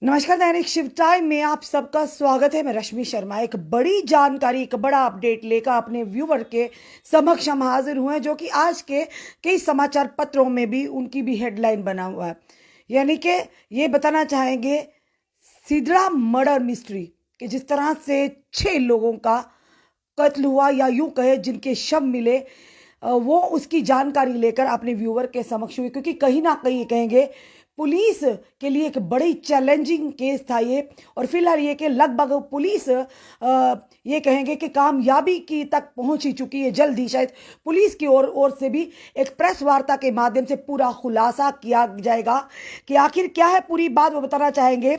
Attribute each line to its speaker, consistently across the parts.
Speaker 1: नमस्कार, दैनिक शिव टाइम में आप सबका स्वागत है। मैं रश्मि शर्मा एक बड़ी जानकारी, एक बड़ा अपडेट लेकर अपने व्यूवर के समक्ष हम हाजिर हुए हैं, जो कि आज के कई समाचार पत्रों में भी उनकी भी हेडलाइन बना हुआ है। यानी कि ये बताना चाहेंगे सिद्रा मर्डर मिस्ट्री कि जिस तरह से 6 लोगों का कत्ल हुआ, या यूं कहे जिनके शव मिले, वो उसकी जानकारी लेकर अपने व्यूवर के समक्ष हुई। क्योंकि कहीं ना कहीं कहेंगे पुलिस के लिए एक बड़ी चैलेंजिंग केस था ये, और फिलहाल ये कि लगभग पुलिस ये कहेंगे कि कामयाबी की तक पहुंच ही चुकी है। जल्द ही शायद पुलिस की ओर से भी एक प्रेस वार्ता के माध्यम से पूरा खुलासा किया जाएगा कि आखिर क्या है पूरी बात। वो बताना चाहेंगे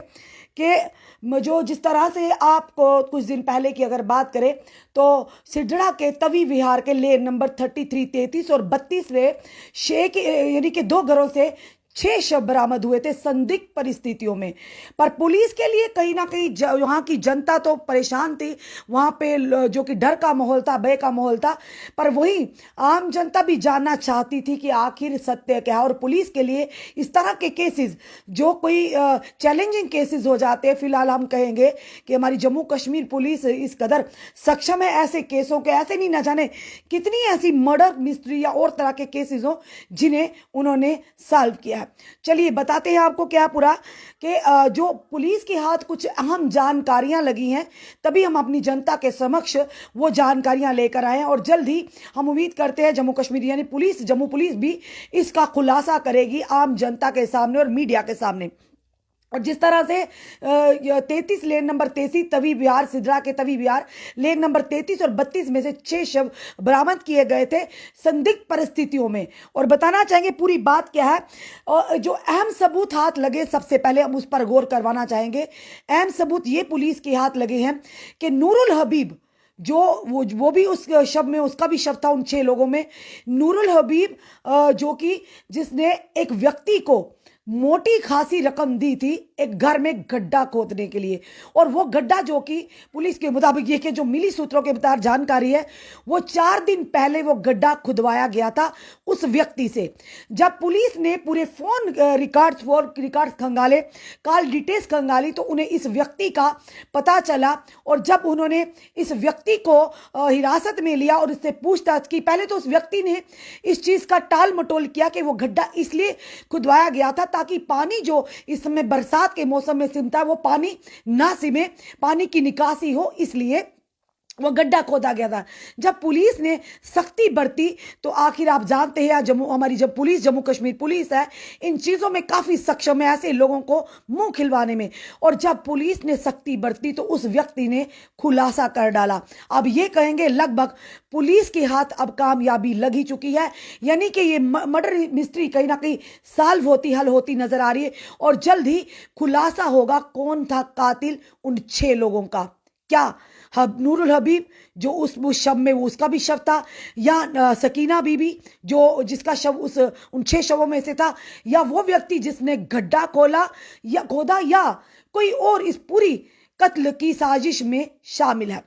Speaker 1: कि जो जिस तरह से आपको कुछ दिन पहले की अगर बात करें तो सिद्धड़ा के तवी विहार के लेन नंबर 33, 33 और 32 में शेख यानी कि 2 घरों से 6 शव बरामद हुए थे संदिग्ध परिस्थितियों में। पर पुलिस के लिए कहीं ना कहीं वहां की जनता तो परेशान थी, वहां पे जो कि डर का माहौल था, भय का माहौल था। पर वहीं आम जनता भी जानना चाहती थी कि आखिर सत्य क्या है। और पुलिस के लिए इस तरह के केसेस जो कोई चैलेंजिंग केसेस हो जाते हैं, फिलहाल हम कहेंगे कि हमारी जम्मू कश्मीर पुलिस इस कदर सक्षम है ऐसे केसों के, ऐसे नहीं ना जाने कितनी ऐसी मर्डर मिस्ट्री या और तरह के केसेस हो जिन्हें उन्होंने सॉल्व किया। चलिए बताते हैं आपको क्या पूरा कि जो पुलिस के हाथ कुछ अहम जानकारियां लगी हैं, तभी हम अपनी जनता के समक्ष वो जानकारियां लेकर आए हैं। और जल्द ही हम उम्मीद करते हैं जम्मू कश्मीर यानी पुलिस, जम्मू पुलिस भी इसका खुलासा करेगी आम जनता के सामने और मीडिया के सामने। और जिस तरह से 33 लेन नंबर 33 तवी विहार, सिद्रा के तवी विहार लेन नंबर 33 और 32 में से 6 शव बरामद किए गए थे संदिग्ध परिस्थितियों में। और बताना चाहेंगे पूरी बात क्या है, और जो अहम सबूत हाथ लगे, सबसे पहले हम उस पर गौर करवाना चाहेंगे। अहम सबूत ये पुलिस के हाथ लगे हैं कि नूरुल हबीब, जो वो भी उस शव में, उसका भी शव था उन 6 लोगों में। नूरुल हबीब जो कि जिसने एक व्यक्ति को मोटी खासी रकम दी थी एक घर में गड्ढा खोदने के लिए। और वो गड्ढा जो कि पुलिस के मुताबिक ये कि जो मिली सूत्रों के मुताबिक जानकारी है, वो 4 दिन पहले वो गड्ढा खुदवाया गया था उस व्यक्ति से। जब पुलिस ने पूरे फोन रिकॉर्ड्स खंगाले, कॉल डिटेल्स खंगाली, तो उन्हें इस व्यक्ति का पता चला। और जब उन्होंने इस व्यक्ति को हिरासत में लिया और उससे पूछताछ की, पहले तो उस व्यक्ति ने इस चीज का टाल मटोल किया कि वो गड्ढा इसलिए खुदवाया गया था ताकि पानी जो इस समय बरसात के मौसम में सिमता है वो पानी ना सिमे, पानी की निकासी हो, इसलिए वो गड्ढा खोदा गया था। जब पुलिस ने सख्ती बरती तो आखिर आप जानते हैं हमारी जब पुलिस, जम्मू कश्मीर पुलिस है, इन चीजों में काफी सक्षम है ऐसे लोगों को मुंह खिलवाने में। और जब पुलिस ने सख्ती बरती तो उस व्यक्ति ने खुलासा कर डाला। अब ये कहेंगे लगभग पुलिस के हाथ अब कामयाबी लगी चुकी है, यानी कि ये मर्डर मिस्ट्री कहीं ना कहीं सॉल्व होती, हल होती नजर आ रही है। और जल्द ही खुलासा होगा कौन था कातिल उन 6 लोगों का। क्या नूरुल हबीब जो उस शव में, वो उसका भी शव था, या सकीना बीबी जो जिसका शव उन 6 शवों में से था, या वो व्यक्ति जिसने गड्ढा खोदा, या कोई और इस पूरी कत्ल की साजिश में शामिल है।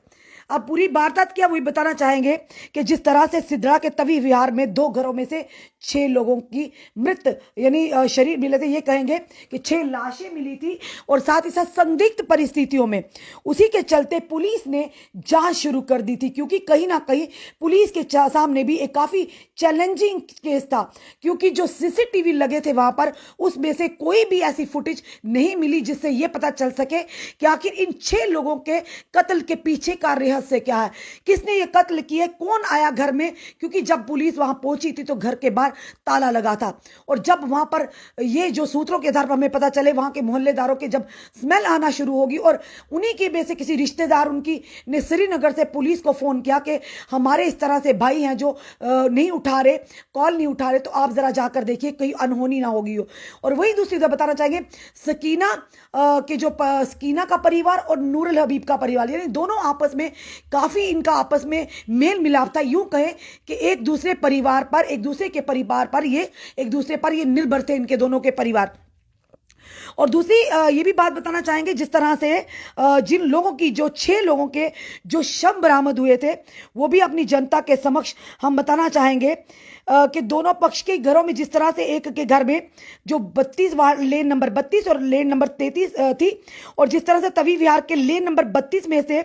Speaker 1: अब पूरी वारदात क्या वही बताना चाहेंगे कि जिस तरह से सिद्रा के तवी विहार में 2 घरों में से 6 लोगों की मृत यानी शरीर मिले थे। ये कहेंगे कि 6 लाशें मिली थी और साथ ही साथ संदिग्ध परिस्थितियों में। उसी के चलते पुलिस ने जांच शुरू कर दी थी, क्योंकि कहीं ना कहीं पुलिस के सामने भी एक काफी चैलेंजिंग केस था, क्योंकि जो सीसीटीवी लगे थे वहां पर, उसमें से कोई भी ऐसी फुटेज नहीं मिली जिससे यह पता चल सके कि आखिर इन 6 लोगों के कत्ल के पीछे का रहस्य क्या है, किसने ये कत्ल किए, कौन आया घर में। क्योंकि जब पुलिस वहां पहुंची थी तो घर के बाहर ताला लगा था। और जब वहां पर ये जो सूत्रों के आधार पर हमें पता चले, वहां के मोहल्लेदारों के जब स्मेल आना शुरू होगी, और उन्हीं की वजह से किसी रिश्तेदार उनकी ने श्रीनगर से पुलिस को फोन किया कि हमारे इस तरह से भाई हैं जो नहीं उठा रहे, कॉल नहीं उठा रहे, तो आप जरा जाकर देखिए कहीं अनहोनी ना होगी हो। और वही दूसरी तरफ बताना चाहेंगे सकीना के जो सकीना का परिवार और नूरुल हबीब का परिवार, यानी दोनों आपस में काफी, इनका आपस में मेल मिलाप था। यूं कहें कि एक दूसरे परिवार पर, एक दूसरे के परिवार पर ये, एक दूसरे पर ये निर्भर थे, इनके दोनों के परिवार। और दूसरी ये भी बात बताना चाहेंगे, जिस तरह से जिन लोगों की, जो 6 लोगों के जो शव बरामद हुए थे, वो भी अपनी जनता के समक्ष हम बताना चाहेंगे के दोनों पक्ष के घरों में जिस तरह से एक के घर में जो 32 लेन नंबर 32 और लेन नंबर 33 थी, और जिस तरह से तवी विहार के लेन नंबर 32 में से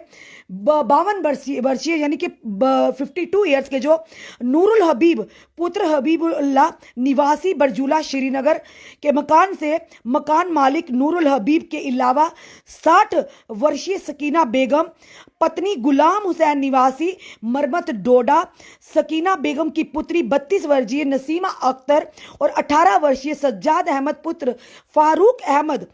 Speaker 1: 52 वर्षीय यानी कि 52 ईयर्स के जो नूरुल हबीब पुत्र हबीबुल्लाह निवासी बरजूला श्रीनगर के मकान से मकान मालिक नूरुल हबीब के अलावा 60 वर्षीय सकीना बेगम, पत्नी गुलाम हुसैन निवासी मरमत डोडा, सकीना बेगम की पुत्री 32 वर्षीय नसीमा अख्तर और 18 वर्षीय सज्जाद अहमद पुत्र फारूक अहमद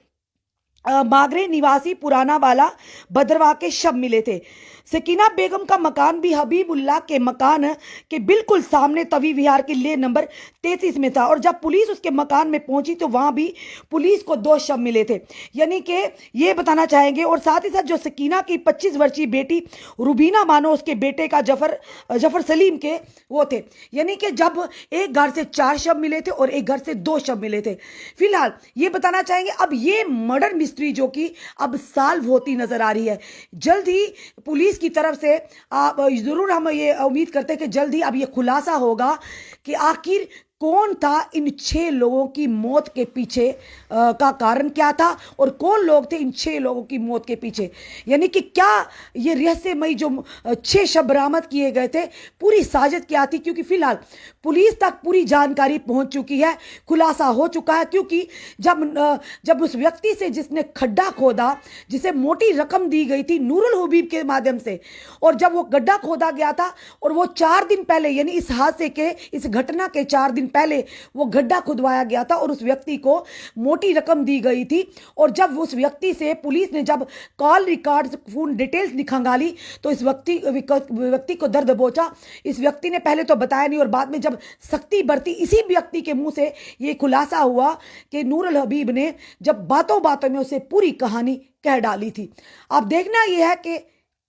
Speaker 1: मागरे निवासी पुराना वाला भद्रवाह के शव मिले थे। सकीना बेगम का मकान भी हबीबुल्लाह के मकान के बिल्कुल सामने तवी विहार के लेन नंबर 33 में था, और जब पुलिस उसके मकान में पहुंची तो वहां भी पुलिस को 2 शव मिले थे। यानी कि ये बताना चाहेंगे, और साथ ही साथ जो सकीना की 25 वर्षीय बेटी रुबीना मानो उसके बेटे का जफर सलीम के वो थे। यानी कि जब एक घर से 4 शव मिले थे और एक घर से 2 शव मिले थे। फिलहाल ये बताना चाहेंगे, अब ये मर्डर मिस्ट्री जो कि अब सॉल्व होती नजर आ रही है। जल्द ही पुलिस की तरफ से जरूर हम ये उम्मीद करते हैं कि जल्द ही अब ये खुलासा होगा कि आखिर कौन था इन 6 लोगों की मौत के पीछे, का कारण क्या था, और कौन लोग थे इन 6 लोगों की मौत के पीछे। यानी कि क्या ये रहस्यमयी जो 6 शव बरामद किए गए थे, पूरी साजिश क्या थी, क्योंकि फिलहाल पुलिस तक पूरी जानकारी पहुंच चुकी है, खुलासा हो चुका है। क्योंकि जब उस व्यक्ति से जिसने खड्डा खोदा, जिसे मोटी रकम दी गई थी नूरुल हबीब के माध्यम से, और जब वो गड्ढा खोदा गया था और वो 4 दिन पहले यानी इस हादसे के, इस घटना के 4 दिन पहले वो गड्ढा खुदवाया गया था और उस व्यक्ति को मोटी रकम दी गई थी। और जब उस व्यक्ति से पुलिस ने जब कॉल रिकॉर्ड्स, फोन डिटेल्स निकाली तो इस व्यक्ति को दर्द पहुंचा। इस व्यक्ति ने पहले तो बताया नहीं, और बाद में जब सख्ती बरती, इसी व्यक्ति के मुंह से ये खुलासा हुआ कि नूरुल हबीब ने जब बातों बातों में उसे पूरी कहानी कह डाली थी। अब देखना यह है कि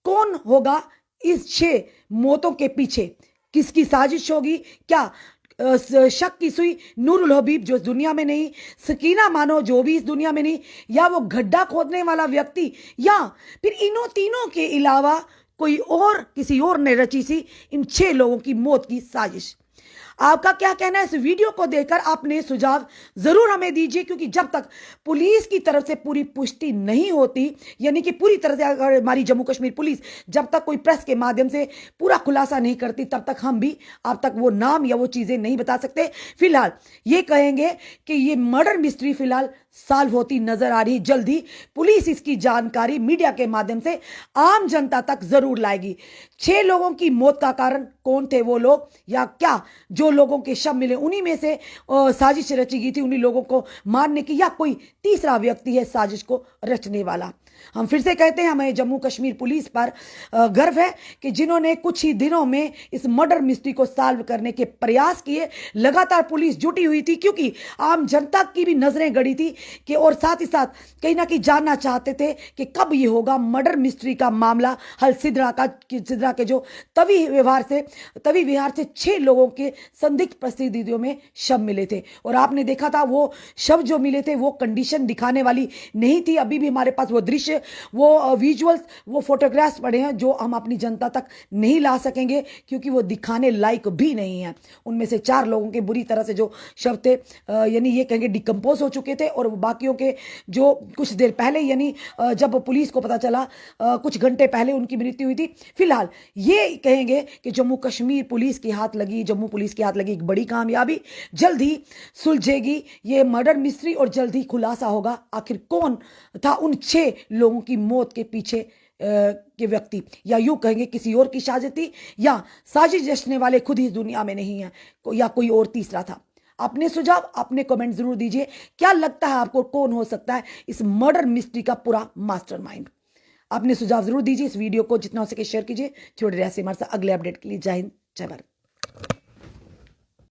Speaker 1: कौन होगा इस 6 मौतों के पीछे, किसकी साजिश होगी। क्या शक की सुई नूरुल हबीब जो इस दुनिया में नहीं, सकीना मानो जो भी इस दुनिया में नहीं, या वो गड्ढा खोदने वाला व्यक्ति, या फिर इन्हों तीनों के अलावा कोई और किसी और ने रची सी इन 6 लोगों की मौत की साजिश। आपका क्या कहना है इस वीडियो को देखकर? आपने सुझाव जरूर हमें दीजिए, क्योंकि जब तक पुलिस की तरफ से पूरी पुष्टि नहीं होती, यानी कि पूरी तरह से अगर हमारी जम्मू कश्मीर पुलिस जब तक कोई प्रेस के माध्यम से पूरा खुलासा नहीं करती, तब तक हम भी आप तक वो नाम या वो चीजें नहीं बता सकते। फिलहाल ये कहेंगे कि ये मर्डर मिस्ट्री फिलहाल सॉल्व होती नजर आ रही। जल्दी पुलिस इसकी जानकारी मीडिया के माध्यम से आम जनता तक जरूर लाएगी। 6 लोगों की मौत का कारण कौन थे वो लोग, या क्या जो लोगों के शव मिले उन्हीं में से साजिश रची गई थी उन्हीं लोगों को मारने की, या कोई तीसरा व्यक्ति है साजिश को रचने वाला। हम फिर से कहते हैं, हमें जम्मू कश्मीर पुलिस पर गर्व है कि जिन्होंने कुछ ही दिनों में इस मर्डर मिस्ट्री को सॉल्व करने के प्रयास किए। लगातार पुलिस जुटी हुई थी, क्योंकि आम जनता की भी नजरें गड़ी थी कि, और साथ ही साथ कहीं ना कहीं जानना चाहते थे कि कब ये होगा मर्डर मिस्ट्री का मामला हल। सिद्रा के जो तवी विहार से 6 लोगों के संदिग्ध परिस्थितियों में शव मिले थे, और आपने देखा था वो शव जो मिले थे वो कंडीशन दिखाने वाली नहीं थी। अभी भी हमारे पास वो दृश्य, वो विजुअल्स, वो फोटोग्राफ्स पड़े हैं जो हम अपनी जनता तक नहीं ला सकेंगे, क्योंकि वो दिखाने लायक भी नहीं है। उनमें से 4 लोगों के बुरी तरह से जो शव थे, यानी ये कहेंगे डिकम्पोज हो चुके थे, और बाकियों के जो कुछ देर पहले, यानी जब पुलिस को पता चला कुछ घंटे पहले उनकी मृत्यु हुई थी। फिलहाल ये कहेंगे कि जम्मू पुलिस के हाथ लगी एक बड़ी कामयाबी। जल्द ही सुलझेगी ये मर्डर मिस्ट्री, और जल्द ही खुलासा होगा आखिर कौन था उन 6 लोगों की मौत के पीछे के व्यक्ति, या यूं कहेंगे किसी और की साजिश थी, या साजिश रचने वाले खुद ही इस दुनिया में नहीं है, या कोई और तीसरा था। अपने सुझाव, अपने कमेंट जरूर दीजिए। क्या लगता है आपको कौन हो सकता है इस मर्डर मिस्ट्री का पूरा मास्टरमाइंड? अपने सुझाव जरूर दीजिए। इस वीडियो को जितना हो सके शेयर कीजिए। छोड़े रहे हमारे साथ अगले अपडेट के लिए। जय हिंद, जय भारत।